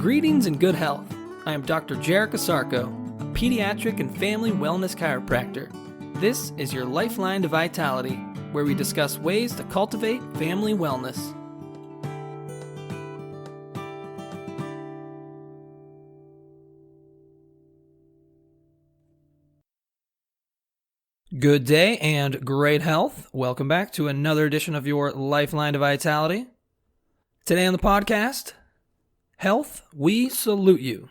Greetings and good health. I am Dr. Jarek Asarko, a pediatric and family wellness chiropractor. This is your Lifeline to Vitality, where we discuss ways to cultivate family wellness. Good day and great health. Welcome back to another edition of your Lifeline to Vitality. Today on the podcast, Health, we salute you.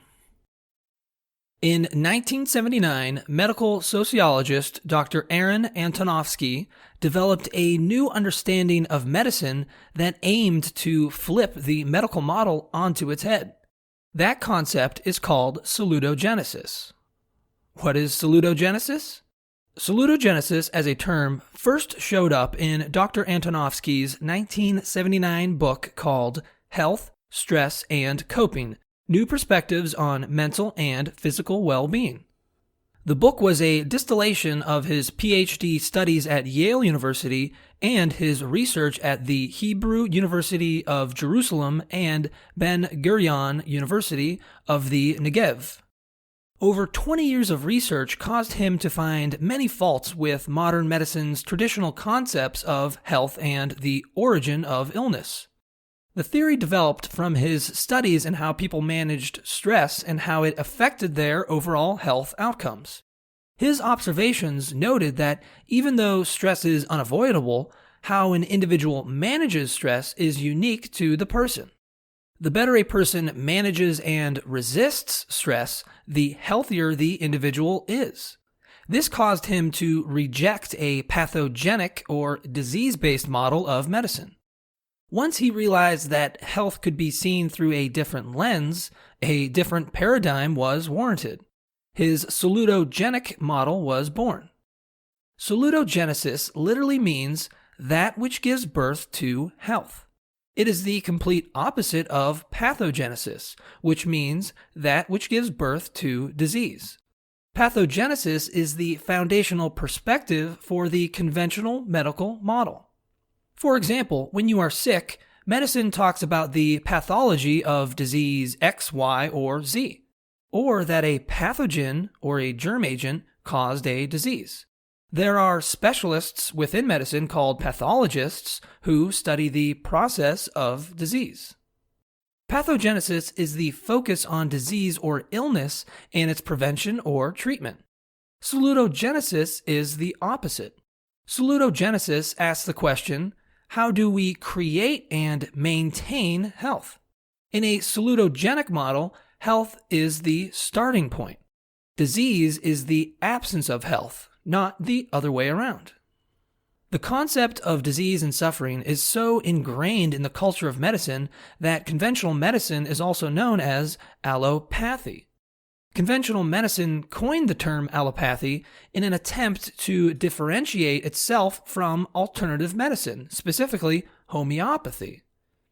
In 1979, medical sociologist Dr. Aaron Antonovsky developed a new understanding of medicine that aimed to flip the medical model onto its head. That concept is called salutogenesis. What is salutogenesis? Salutogenesis as a term first showed up in Dr. Antonovsky's 1979 book called Health, Stress, and Coping: New Perspectives on Mental and Physical Well-Being. The book was a distillation of his PhD studies at Yale University and his research at the Hebrew University of Jerusalem and Ben Gurion University of the Negev. Over 20 years of research caused him to find many faults with modern medicine's traditional concepts of health and the origin of illness. The theory developed from his studies in how people managed stress and how it affected their overall health outcomes. His observations noted that even though stress is unavoidable, how an individual manages stress is unique to the person. The better a person manages and resists stress, the healthier the individual is. This caused him to reject a pathogenic or disease-based model of medicine. Once he realized that health could be seen through a different lens, a different paradigm was warranted. His salutogenic model was born. Salutogenesis literally means that which gives birth to health. It is the complete opposite of pathogenesis, which means that which gives birth to disease. Pathogenesis is the foundational perspective for the conventional medical model. For example, when you are sick, medicine talks about the pathology of disease X, Y, or Z, or that a pathogen or a germ agent caused a disease. There are specialists within medicine called pathologists who study the process of disease. Pathogenesis is the focus on disease or illness and its prevention or treatment. Salutogenesis is the opposite. Salutogenesis asks the question, how do we create and maintain health? In a salutogenic model, health is the starting point. Disease is the absence of health, not the other way around. The concept of disease and suffering is so ingrained in the culture of medicine that conventional medicine is also known as allopathy. Conventional medicine coined the term allopathy in an attempt to differentiate itself from alternative medicine, specifically homeopathy.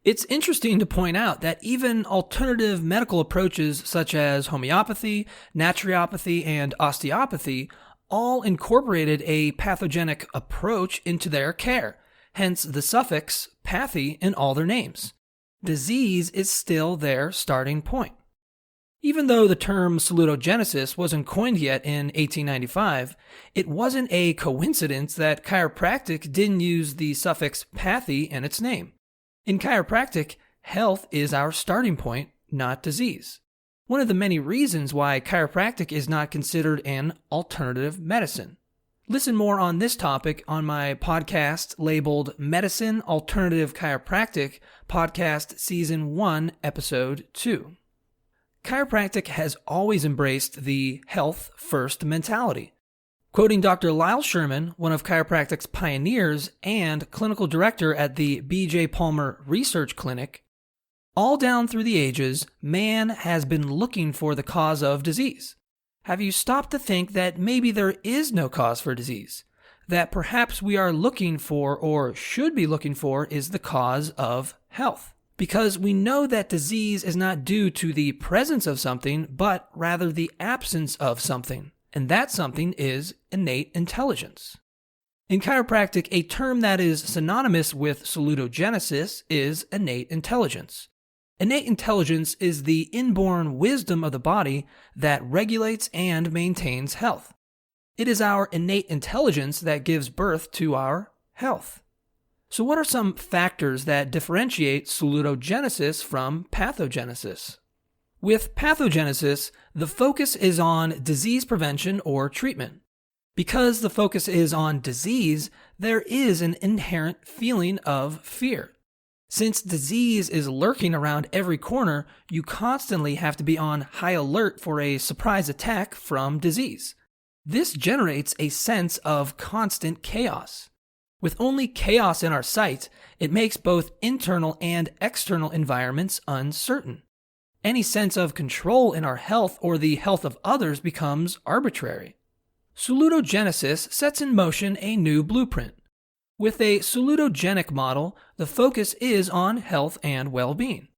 It's interesting to point out that even alternative medical approaches such as homeopathy, naturopathy, and osteopathy all incorporated a pathogenic approach into their care, hence the suffix pathy in all their names. Disease is still their starting point. Even though the term salutogenesis wasn't coined yet in 1895, it wasn't a coincidence that chiropractic didn't use the suffix pathy in its name. In chiropractic, health is our starting point, not disease. One of the many reasons why chiropractic is not considered an alternative medicine. Listen more on this topic on my podcast labeled Medicine Alternative Chiropractic, Podcast Season 1, Episode 2. Chiropractic has always embraced the health-first mentality. Quoting Dr. Lyle Sherman, one of chiropractic's pioneers and clinical director at the B.J. Palmer Research Clinic, all down through the ages, man has been looking for the cause of disease. Have you stopped to think that maybe there is no cause for disease? That perhaps we are looking for, or should be looking for, is the cause of health? Because we know that disease is not due to the presence of something, but rather the absence of something. And that something is innate intelligence. In chiropractic, a term that is synonymous with salutogenesis is innate intelligence. Innate intelligence is the inborn wisdom of the body that regulates and maintains health. It is our innate intelligence that gives birth to our health. So what are some factors that differentiate salutogenesis from pathogenesis? With pathogenesis, the focus is on disease prevention or treatment. Because the focus is on disease, there is an inherent feeling of fear. Since disease is lurking around every corner, you constantly have to be on high alert for a surprise attack from disease. This generates a sense of constant chaos. With only chaos in our sight, it makes both internal and external environments uncertain. Any sense of control in our health or the health of others becomes arbitrary. Salutogenesis sets in motion a new blueprint. With a salutogenic model, the focus is on health and well-being.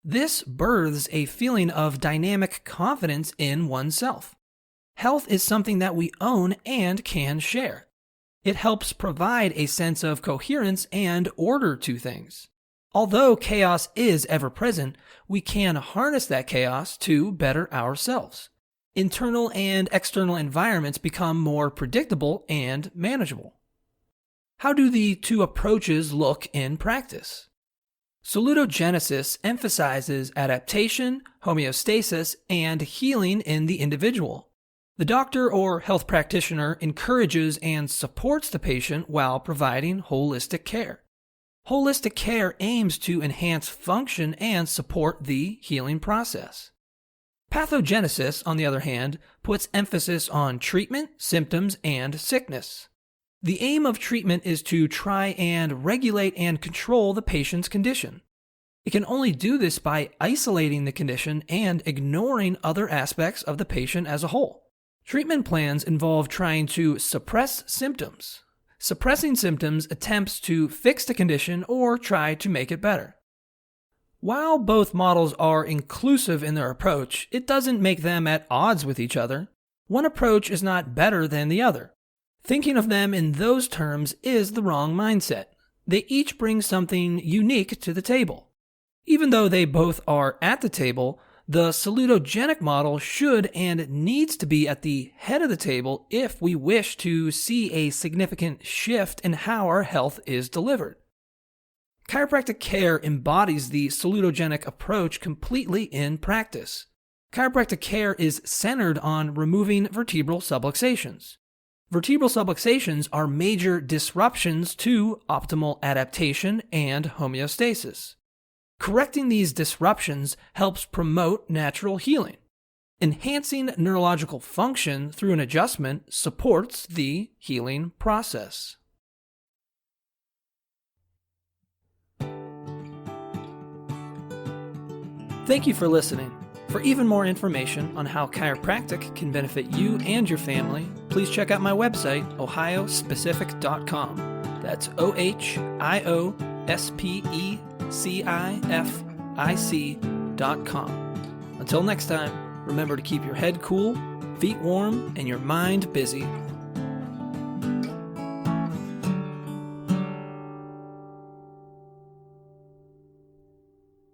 This births a feeling of dynamic confidence in oneself. Health is something that we own and can share. It helps provide a sense of coherence and order to things. Although chaos is ever present, we can harness that chaos to better ourselves. Internal and external environments become more predictable and manageable. How do the two approaches look in practice? Salutogenesis emphasizes adaptation, homeostasis, and healing in the individual. The doctor or health practitioner encourages and supports the patient while providing holistic care. Holistic care aims to enhance function and support the healing process. Pathogenesis, on the other hand, puts emphasis on treatment, symptoms, and sickness. The aim of treatment is to try and regulate and control the patient's condition. It can only do this by isolating the condition and ignoring other aspects of the patient as a whole. Treatment plans involve trying to suppress symptoms. Suppressing symptoms attempts to fix the condition or try to make it better. While both models are inclusive in their approach, it doesn't make them at odds with each other. One approach is not better than the other. Thinking of them in those terms is the wrong mindset. They each bring something unique to the table. Even though they both are at the table, the salutogenic model should and needs to be at the head of the table if we wish to see a significant shift in how our health is delivered. Chiropractic care embodies the salutogenic approach completely in practice. Chiropractic care is centered on removing vertebral subluxations. Vertebral subluxations are major disruptions to optimal adaptation and homeostasis. Correcting these disruptions helps promote natural healing. Enhancing neurological function through an adjustment supports the healing process. Thank you for listening. For even more information on how chiropractic can benefit you and your family, please check out my website, ohiospecific.com. That's ohiospecific.com. Until next time, remember to keep your head cool, feet warm, and your mind busy.